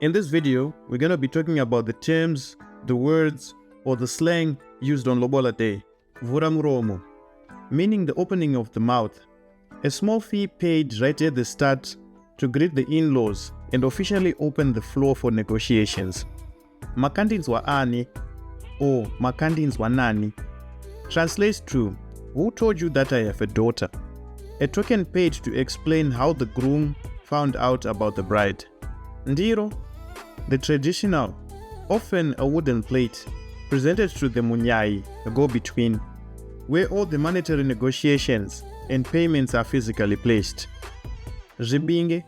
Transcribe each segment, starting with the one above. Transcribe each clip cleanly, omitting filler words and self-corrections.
In this video, we're going to be talking about the terms, the words, or the slang used on Lobola Day, Vhuramuromo, meaning the opening of the mouth. A small fee paid right at the start to greet the in-laws and officially open the floor for negotiations. Makandinzwa ani or Makandinzwa nani translates to, who told you that I have a daughter? A token paid to explain how the groom found out about the bride. Ndiro, the traditional, often a wooden plate, presented to the munyai, the go-between, where all the monetary negotiations and payments are physically placed. Zibinge,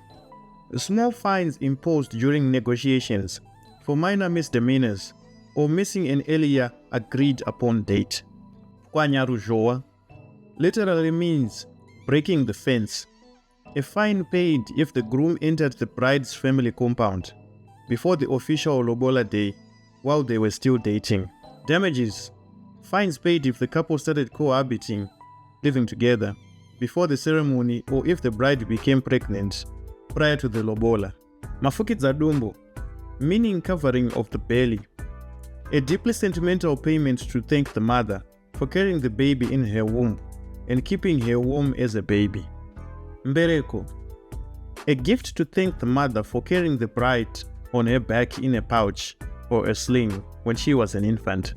small fines imposed during negotiations for minor misdemeanors or missing an earlier agreed upon date. Pwanyaruzhowa literally means breaking the fence, a fine paid if the groom entered the bride's family compound before the official Lobola Day while they were still dating. Damages, fines paid if the couple started cohabiting, living together, before the ceremony or if the bride became pregnant prior to the Lobola. Mafukidzadumbo, meaning covering of the belly, a deeply sentimental payment to thank the mother for carrying the baby in her womb and keeping her womb as a baby. Mbereko, a gift to thank the mother for carrying the bride on her back in a pouch or a sling when she was an infant.